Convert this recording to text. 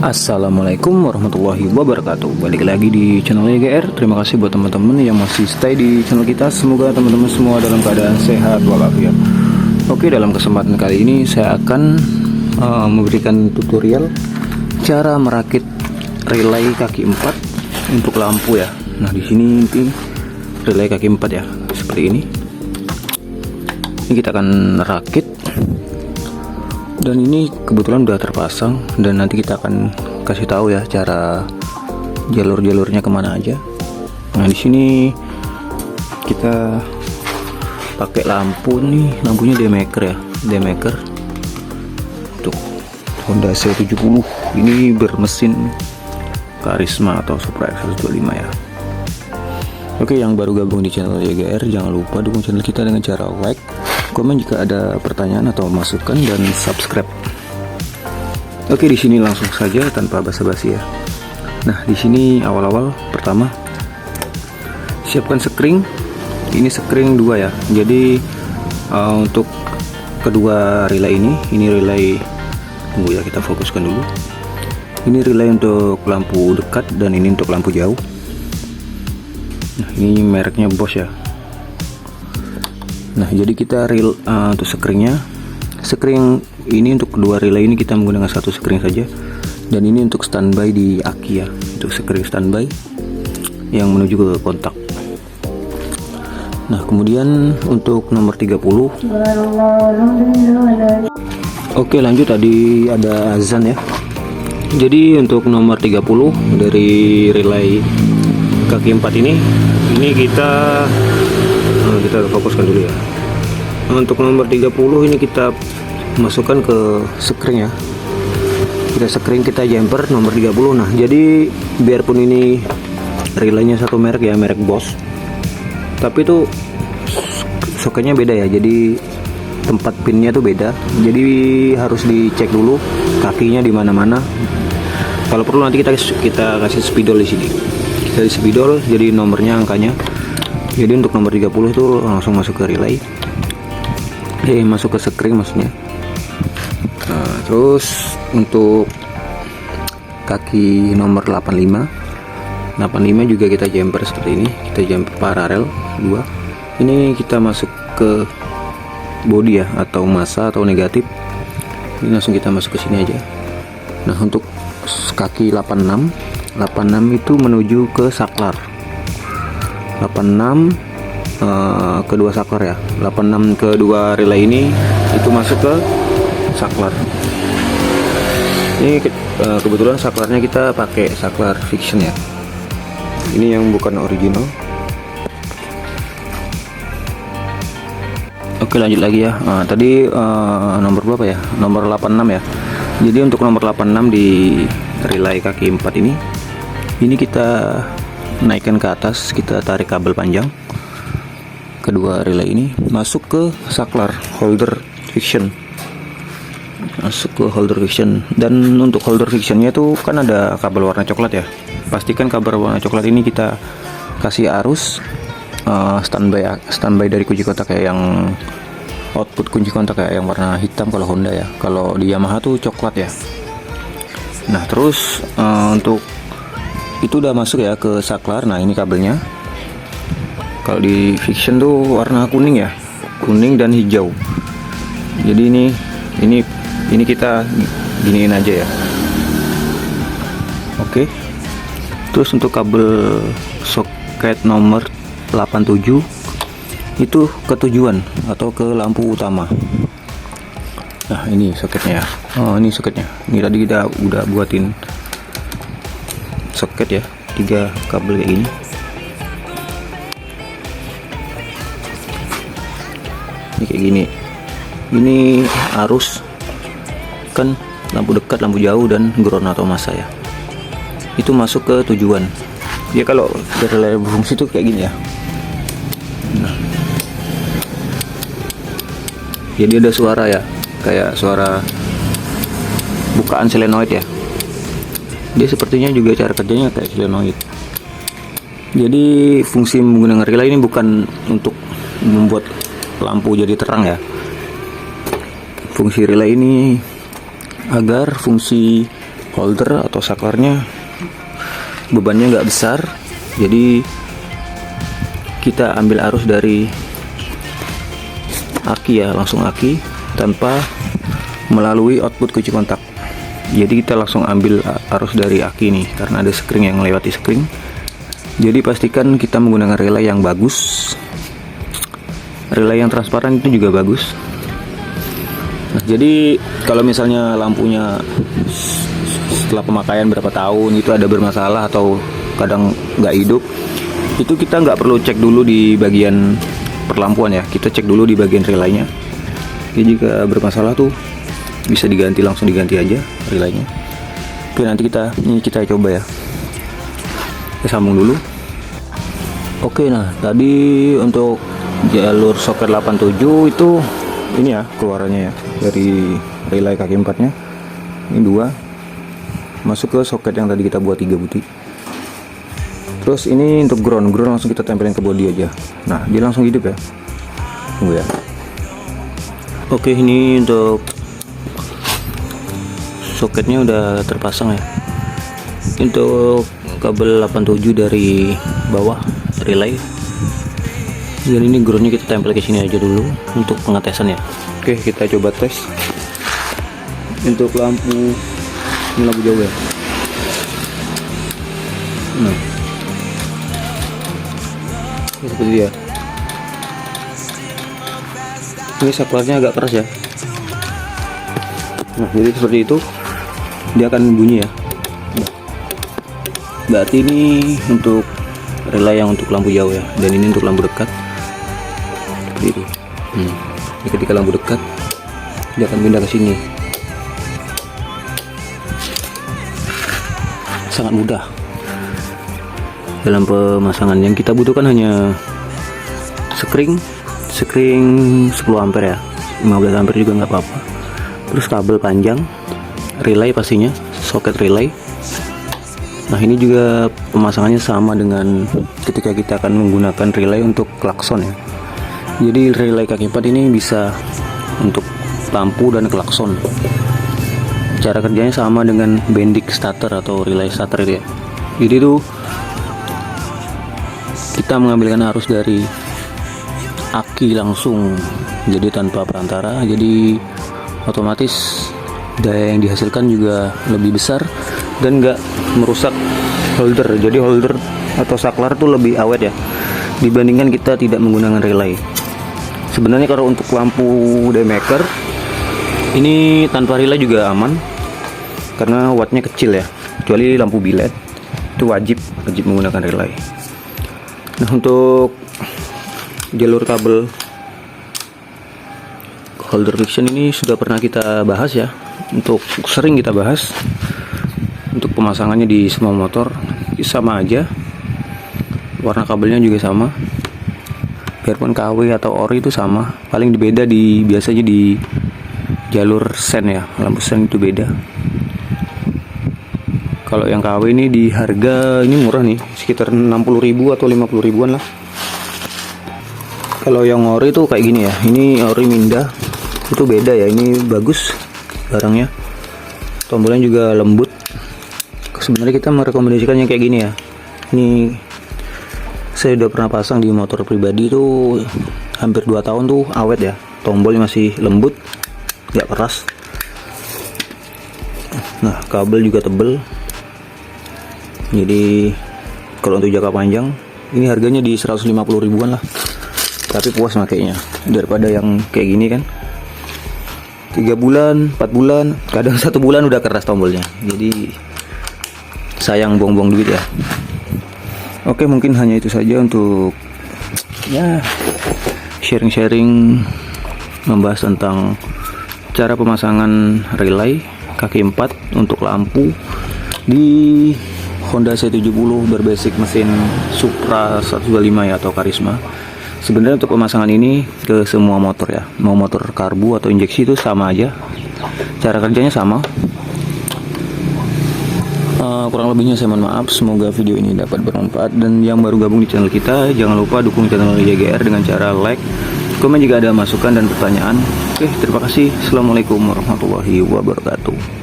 Assalamualaikum warahmatullahi wabarakatuh. Balik lagi di channel EGR. Terima kasih buat teman-teman yang masih stay di channel kita. Semoga teman-teman semua dalam keadaan sehat walafiat. Oke, dalam kesempatan kali ini saya akan memberikan tutorial cara merakit relay kaki 4 untuk lampu ya. Nah, di sini ini relay kaki 4 ya, seperti ini. Ini kita akan rakit. Dan ini kebetulan udah terpasang, dan nanti kita akan kasih tahu ya cara jalur-jalurnya kemana aja. Nah, di sini kita pakai lampu nih, lampunya Demaker ya, Demaker untuk Honda C70. Ini bermesin Karisma atau Supra X125 ya. Oke, yang baru gabung di channel EGR, jangan lupa dukung channel kita dengan cara like, komen jika ada pertanyaan atau masukan, dan subscribe. Oke, di sini langsung saja tanpa basa-basi ya. Nah, di sini awal-awal pertama siapkan sekring. Ini sekring 2 ya. Jadi untuk kedua relay ini relay, tunggu ya, kita fokuskan dulu. Ini relay untuk lampu dekat dan ini untuk lampu jauh. Nah, ini mereknya Bosch ya. Nah, jadi kita untuk sekringnya, sekring ini untuk kedua relay ini kita menggunakan satu sekring saja, dan ini untuk standby di aki ya, untuk sekring standby yang menuju ke kontak. Nah, kemudian untuk nomor 30. Oke, lanjut, tadi ada azan ya. Jadi untuk nomor 30 dari relay kaki 4 ini kita fokuskan dulu ya. Untuk nomor 30 ini kita masukkan ke sekring ya. Kita sekring, kita jumper nomor 30. Nah, jadi biarpun ini relaynya satu merek ya, merek Bosch, tapi itu soketnya beda ya. Jadi tempat pinnya tuh beda. Jadi harus dicek dulu kakinya di mana-mana. Kalau perlu nanti kita kasih spidol di sini. Kita spidol jadi nomornya, angkanya. Jadi untuk nomor 30 itu langsung masuk ke relay, masuk ke sekring maksudnya. Nah, terus untuk kaki nomor 85 juga kita jumper seperti ini. Kita jumper paralel 2. Ini kita masuk ke body ya, atau massa atau negatif. Ini langsung kita masuk ke sini aja. Nah, untuk kaki 86 itu menuju ke saklar. 86 kedua saklar ya. 86 kedua relay ini itu masuk ke saklar. Ini kebetulan saklarnya kita pakai saklar fiction ya. Ini yang bukan original. Oke, lanjut lagi ya. Tadi nomor berapa ya? Nomor 86 ya. Jadi untuk nomor 86 di relay kaki 4 ini kita naikkan ke atas, kita tarik kabel panjang kedua relay ini masuk ke saklar holder fiction, masuk ke holder fiction. Dan untuk holder fictionnya itu kan ada kabel warna coklat ya. Pastikan kabel warna coklat ini kita kasih arus standby dari kunci kontak kayak yang output kunci kontak kayak yang warna hitam kalau Honda ya. Kalau di Yamaha tuh coklat ya. Nah, terus untuk itu udah masuk ya ke saklar. Nah, ini kabelnya. Kalau di fiction tuh warna kuning ya, kuning dan hijau. Jadi ini kita giniin aja ya. Oke. Terus untuk kabel soket nomor 87 itu ke tujuan atau ke lampu utama. Nah, ini soketnya ya. Oh, ini soketnya. Ini tadi kita udah buatin soket ya, 3 kabel kayak gini. Ini kayak gini. Ini arus kan lampu dekat, lampu jauh, dan ground atau massa ya. Itu masuk ke tujuan. Ya, kalau relay berfungsi tuh kayak gini ya. Nah, jadi ada suara ya, kayak suara bukaan solenoid ya. Dia sepertinya juga cara kerjanya kayak solenoid. Jadi fungsi menggunakan relay ini bukan untuk membuat lampu jadi terang ya. Fungsi relay ini agar fungsi holder atau saklarnya bebannya nggak besar, jadi kita ambil arus dari aki ya, langsung aki tanpa melalui output kunci kontak. Jadi kita langsung ambil arus dari aki nih, karena ada spring yang melewati spring. Jadi pastikan kita menggunakan relay yang bagus, relay yang transparan itu juga bagus. Nah, jadi kalau misalnya lampunya setelah pemakaian berapa tahun itu ada bermasalah atau kadang nggak hidup, itu kita nggak perlu cek dulu di bagian perlampuan ya, kita cek dulu di bagian relaynya. Jadi jika bermasalah tuh bisa diganti, langsung diganti aja relaynya. Oke, nanti kita coba ya, kita sambung dulu. Oke, nah tadi untuk jalur soket 87 itu ini ya keluarannya ya, dari relay kaki 4 nya ini 2 masuk ke soket yang tadi kita buat 3 buti. Terus ini untuk ground langsung kita tempelin ke bodi aja. Nah, dia langsung hidup ya, tunggu ya. Oke, ini untuk soketnya udah terpasang ya. Untuk kabel 87 dari bawah relay, dan ini groundnya kita tempel ke sini aja dulu untuk pengetesan ya. Oke, kita coba tes untuk lampu, ini lampu jauh ya. Nah, ini seperti dia. Ini saklarnya agak keras ya. Nah, jadi seperti itu dia akan bunyi ya. Berarti ini untuk relay yang untuk lampu jauh ya, dan ini untuk lampu dekat seperti itu. Jadi ketika lampu dekat dia akan pindah ke sini. Sangat mudah dalam pemasangan. Yang kita butuhkan hanya skring 10 ampere ya, 15 ampere juga nggak apa-apa. Terus kabel panjang, relay pastinya, soket relay. Nah, ini juga pemasangannya sama dengan ketika kita akan menggunakan relay untuk klakson ya. Jadi relay kaki 4 ini bisa untuk lampu dan klakson. Cara kerjanya sama dengan bendik starter atau relay starter ya. Jadi itu kita mengambilkan arus dari aki langsung, jadi tanpa perantara, jadi otomatis daya yang dihasilkan juga lebih besar dan nggak merusak holder. Jadi holder atau saklar tuh lebih awet ya dibandingkan kita tidak menggunakan relay. Sebenarnya kalau untuk lampu daymaker ini tanpa relay juga aman karena wattnya kecil ya, kecuali lampu bilet itu wajib menggunakan relay. Nah, untuk jalur kabel holder friction ini sudah pernah kita bahas ya, untuk sering kita bahas. Untuk pemasangannya di semua motor sama aja, warna kabelnya juga sama, biarpun KW atau ori itu sama, paling beda biasanya di jalur sen ya, lampu sen itu beda. Kalau yang KW ini di harga ini murah nih, sekitar 60.000 atau 50.000-an lah. Kalau yang ori itu kayak gini ya, ini ori Minda itu beda ya, ini bagus barangnya, tombolnya juga lembut. Sebenarnya kita merekomendasikan yang kayak gini ya. Ini saya udah pernah pasang di motor pribadi tuh hampir 2 tahun tuh awet ya, tombolnya masih lembut, gak keras. Nah, kabel juga tebel. Jadi kalau untuk jangka panjang ini harganya di 150.000-an lah, tapi puas makainya daripada yang kayak gini kan 3 bulan 4 bulan, kadang 1 bulan udah keras tombolnya. Jadi sayang buang-buang duit ya. Oke, mungkin hanya itu saja untuk ya sharing-sharing membahas tentang cara pemasangan relay kaki 4 untuk lampu di Honda C70 berbasic mesin Supra 125 ya, atau Karisma. Sebenarnya untuk pemasangan ini ke semua motor ya, mau motor karbu atau injeksi itu sama aja, cara kerjanya sama. Kurang lebihnya saya mohon maaf. Semoga video ini dapat bermanfaat, dan yang baru gabung di channel kita jangan lupa dukung channel YGR dengan cara like, komen jika ada masukan dan pertanyaan. Oke, terima kasih. Assalamualaikum warahmatullahi wabarakatuh.